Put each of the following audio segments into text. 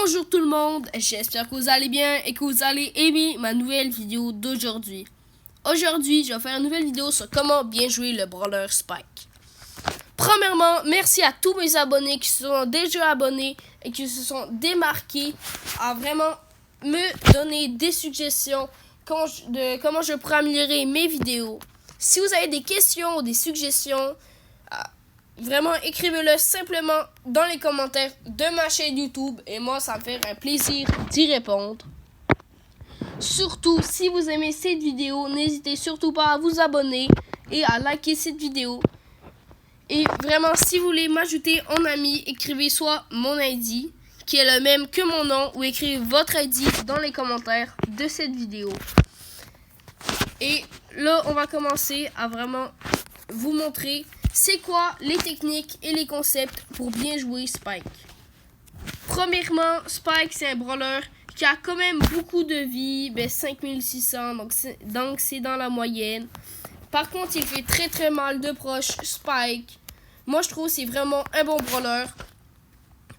Bonjour tout le monde, j'espère que vous allez bien et que vous allez aimer ma nouvelle vidéo d'aujourd'hui. Aujourd'hui, je vais faire une nouvelle vidéo sur comment bien jouer le brawler Spike. Premièrement, merci à tous mes abonnés qui se sont déjà abonnés et qui se sont démarqués à vraiment me donner des suggestions de comment je pourrais améliorer mes vidéos. Si vous avez des questions ou des suggestions, vraiment, écrivez-le simplement dans les commentaires de ma chaîne YouTube et moi, ça me fait un plaisir d'y répondre. Surtout, si vous aimez cette vidéo, n'hésitez surtout pas à vous abonner et à liker cette vidéo. Et vraiment, si vous voulez m'ajouter en ami, écrivez soit mon ID, qui est le même que mon nom, ou écrivez votre ID dans les commentaires de cette vidéo. Et là, on va commencer à vraiment vous montrer c'est quoi les techniques et les concepts pour bien jouer Spike. Premièrement, Spike, c'est un brawler qui a quand même beaucoup de vie, 5600, donc c'est dans la moyenne. Par contre, il fait très mal de proche, Spike. Moi, je trouve que c'est vraiment un bon brawler.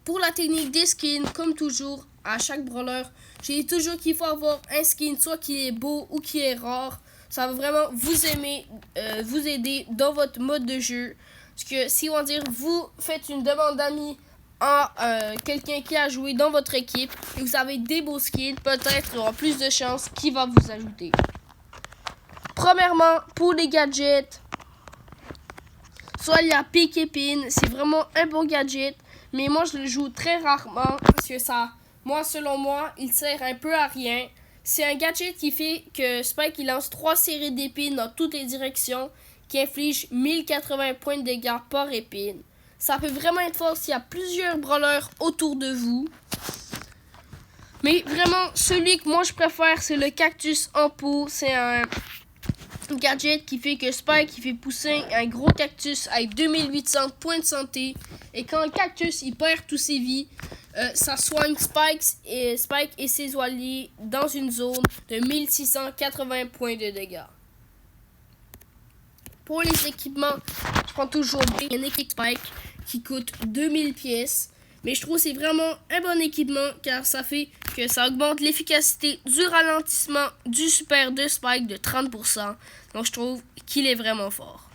Pour la technique des skins, comme toujours, à chaque brawler, je dis toujours qu'il faut avoir un skin, soit qui est beau ou qui est rare. Ça va vraiment vous aider dans votre mode de jeu. Parce que si on dire vous faites une demande d'amis à quelqu'un qui a joué dans votre équipe et vous avez des beaux skins, peut-être il y aura plus de chances qu'il va vous ajouter. Premièrement, pour les gadgets, soit il y a Pick et Pin, c'est vraiment un bon gadget, mais moi je le joue très rarement parce que selon moi, il sert un peu à rien. C'est un gadget qui fait que Spike il lance 3 séries d'épines dans toutes les directions qui infligent 1080 points de dégâts par épine. Ça peut vraiment être fort s'il y a plusieurs brawlers autour de vous. Mais vraiment, celui que moi je préfère, c'est le cactus en pot. C'est un gadget qui fait que Spike il fait pousser un gros cactus avec 2800 points de santé. Et quand le cactus il perd tous ses vies, ça soigne Spike et ses alliés dans une zone de 1680 points de dégâts. Pour les équipements, je prends toujours un équipement Spike qui coûte 2000 pièces. Mais je trouve que c'est vraiment un bon équipement car ça fait que ça augmente l'efficacité du ralentissement du super de Spike de 30%. Donc je trouve qu'il est vraiment fort.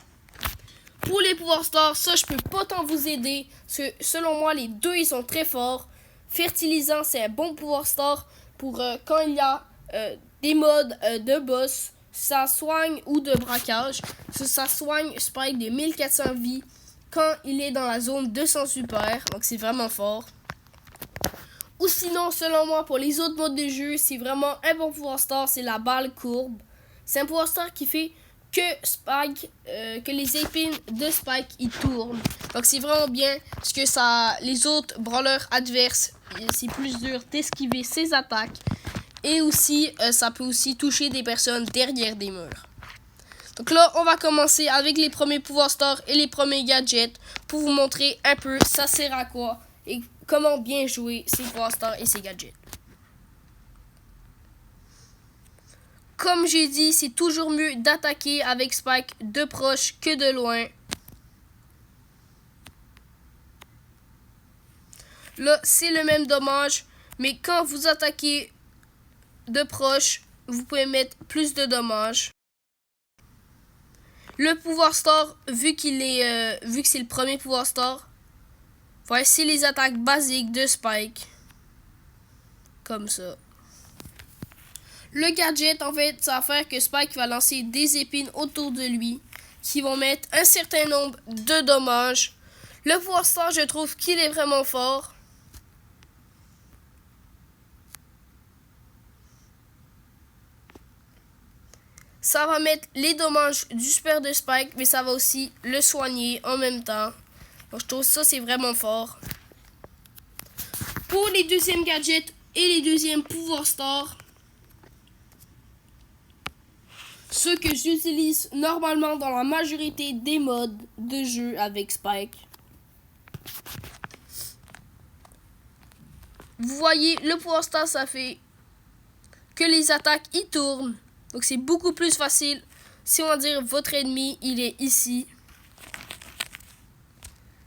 Pour les pouvoirs stars, ça je peux pas tant vous aider parce que selon moi les deux ils sont très forts. Fertilisant c'est un bon pouvoir star pour quand il y a des modes de boss, ça soigne ou de braquage. Ça soigne Spike de 1400 vies quand il est dans la zone 200 super, donc c'est vraiment fort. Ou sinon, selon moi, pour les autres modes de jeu, c'est vraiment un bon pouvoir star, c'est la balle courbe. C'est un pouvoir star qui fait que que les épines de Spike, ils tournent. Donc c'est vraiment bien, parce que les autres brawlers adverses, c'est plus dur d'esquiver ses attaques. Et aussi, ça peut aussi toucher des personnes derrière des murs. Donc là, on va commencer avec les premiers pouvoirs stars et les premiers gadgets pour vous montrer un peu ça sert à quoi et comment bien jouer ces pouvoirs stars et ces gadgets. Comme j'ai dit, c'est toujours mieux d'attaquer avec Spike de proche que de loin. Là, c'est le même dommage, mais quand vous attaquez de proche, vous pouvez mettre plus de dommages. Le pouvoir star, vu que c'est le premier pouvoir star, voilà, c'est les attaques basiques de Spike. Comme ça. Le gadget, en fait, ça va faire que Spike va lancer des épines autour de lui qui vont mettre un certain nombre de dommages. Le pouvoir star, je trouve qu'il est vraiment fort. Ça va mettre les dommages du super de Spike, mais ça va aussi le soigner en même temps. Donc je trouve ça c'est vraiment fort. Pour les deuxièmes gadgets et les deuxièmes pouvoirs stars, ceux que j'utilise normalement dans la majorité des modes de jeu avec Spike. Vous voyez, le pouvoir star, ça fait que les attaques y tournent. Donc c'est beaucoup plus facile. Si on va dire votre ennemi, il est ici.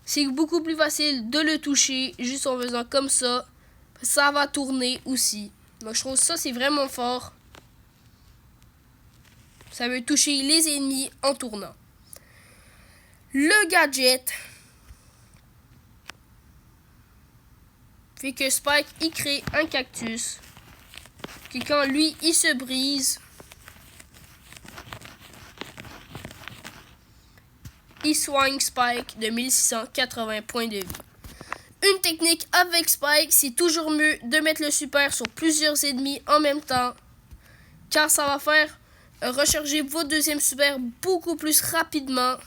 C'est beaucoup plus facile de le toucher juste en faisant comme ça. ça va tourner aussi. Donc je trouve ça c'est vraiment fort. Ça veut toucher les ennemis en tournant. Le gadget fait que Spike il crée un cactus. Que quand lui il se brise, il soigne Spike de 1680 points de vie. Une technique avec Spike, c'est toujours mieux de mettre le super sur plusieurs ennemis en même temps, car ça va faire recharger votre deuxième super beaucoup plus rapidement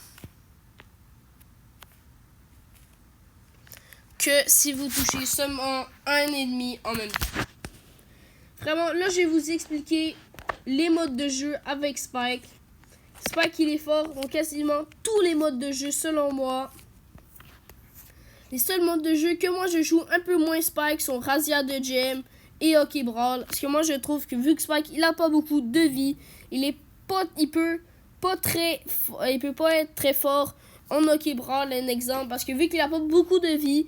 que si vous touchez seulement un ennemi en même temps. Vraiment, là je vais vous expliquer les modes de jeu avec Spike. Spike il est fort dans quasiment tous les modes de jeu selon moi. Les seuls modes de jeu que moi je joue un peu moins Spike sont Razia de Gem et Hockey Brawl. Parce que moi je trouve que vu que Spike il a pas beaucoup de vie, il peut pas être très fort en Hockey Brawl, un exemple. Parce que vu qu'il a pas beaucoup de vie,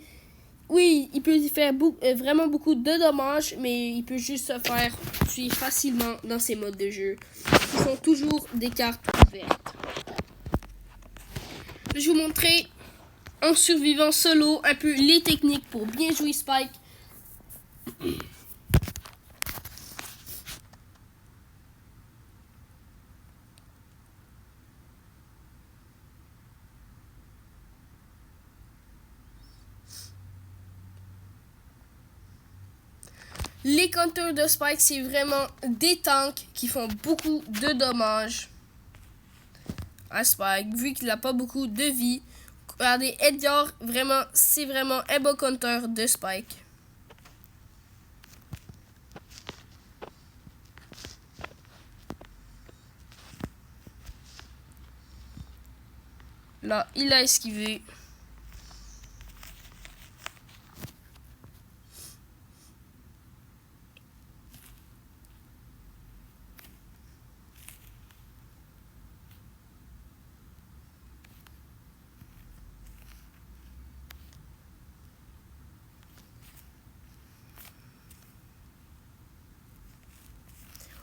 oui, il peut faire vraiment beaucoup de dommages, mais il peut juste se faire tuer facilement dans ces modes de jeu. Ils sont toujours des cartes ouvertes. Je vais vous montrer en survivant solo un peu les techniques pour bien jouer Spike. Les counters de Spike, c'est vraiment des tanks qui font beaucoup de dommages à Spike, vu qu'il n'a pas beaucoup de vie. Regardez, Edgar, vraiment, c'est vraiment un bon counter de Spike. Là, il a esquivé.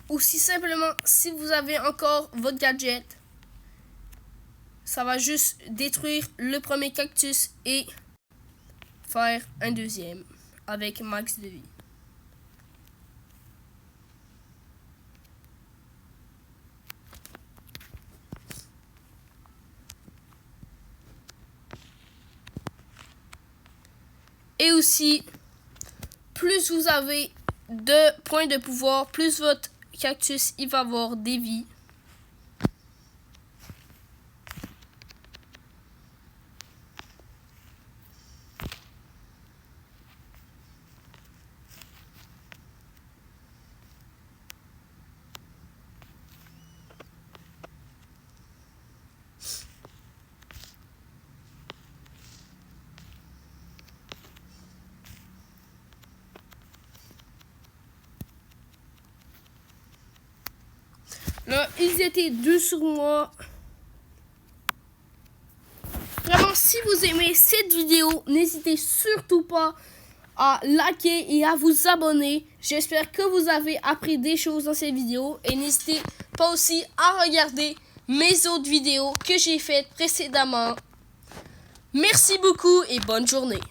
Ou si simplement, si vous avez encore votre gadget, ça va juste détruire le premier cactus et faire un deuxième avec max de vie. Et aussi, plus vous avez de points de pouvoir, plus votre cactus il va avoir des vies. Là, ils étaient deux sur moi. Vraiment, si vous aimez cette vidéo, n'hésitez surtout pas à liker et à vous abonner. J'espère que vous avez appris des choses dans cette vidéo. Et n'hésitez pas aussi à regarder mes autres vidéos que j'ai faites précédemment. Merci beaucoup et bonne journée.